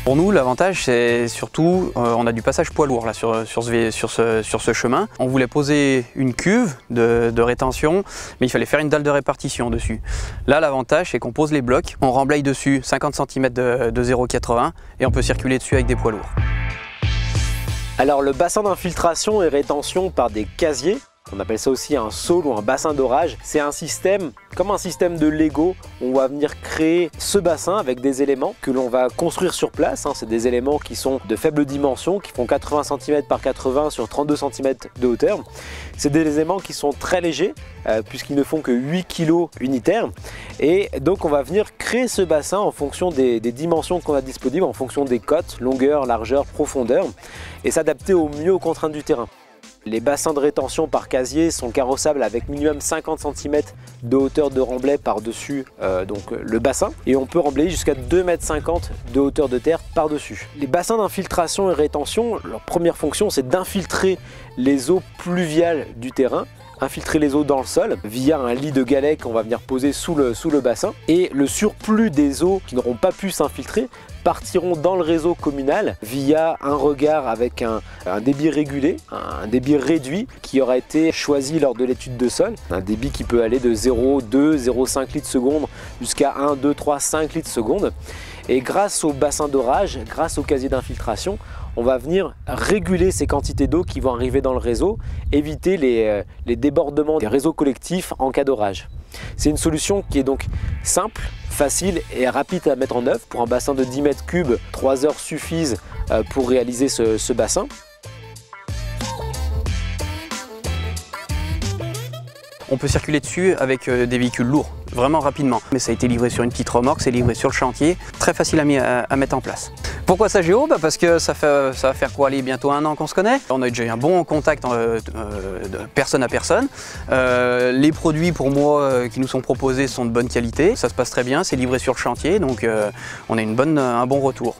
Pour nous, l'avantage, c'est surtout, on a du passage poids lourd là, sur ce chemin. On voulait poser une cuve de rétention, mais il fallait faire une dalle de répartition dessus. Là, l'avantage, c'est qu'on pose les blocs, on remblaye dessus 50 cm de 0,80 et on peut circuler dessus avec des poids lourds. Alors le bassin d'infiltration et rétention par des casiers, on appelle ça aussi un saule ou un bassin d'orage, c'est un système, comme un système de Lego, on va venir créer ce bassin avec des éléments que l'on va construire sur place. C'est des éléments qui sont de faibles dimensions, qui font 80 cm par 80 sur 32 cm de hauteur. C'est des éléments qui sont très légers, puisqu'ils ne font que 8 kg unitaires. Et donc on va venir créer ce bassin en fonction des dimensions qu'on a disponibles, en fonction des côtes, longueur, largeur, profondeur, et s'adapter au mieux aux contraintes du terrain. Les bassins de rétention par casier sont carrossables avec minimum 50 cm de hauteur de remblai par-dessus le bassin, et on peut remblayer jusqu'à 2,50 m de hauteur de terre par-dessus. Les bassins d'infiltration et rétention, leur première fonction, c'est d'infiltrer les eaux pluviales du terrain, infiltrer les eaux dans le sol via un lit de galets qu'on va venir poser sous le bassin, et le surplus des eaux qui n'auront pas pu s'infiltrer partiront dans le réseau communal via un regard avec un débit régulé, un débit réduit qui aura été choisi lors de l'étude de sol, un débit qui peut aller de 0,2, 0,5 litres seconde jusqu'à 1, 2, 3, 5 litres seconde. Et grâce au bassin d'orage, grâce au casier d'infiltration, on va venir réguler ces quantités d'eau qui vont arriver dans le réseau, éviter les débordements des réseaux collectifs en cas d'orage. C'est une solution qui est donc simple, facile et rapide à mettre en œuvre. Pour un bassin de 10 mètres cubes, 3 heures suffisent pour réaliser ce bassin. On peut circuler dessus avec des véhicules lourds, vraiment rapidement. Mais ça a été livré sur une petite remorque, c'est livré sur le chantier, très facile à mettre en place. Pourquoi Sageo? Parce que ça va faire quoi, bientôt 1 an qu'on se connaît. On a déjà eu un bon contact de personne à personne. Les produits pour moi qui nous sont proposés sont de bonne qualité. Ça se passe très bien, c'est livré sur le chantier, donc on a un bon retour.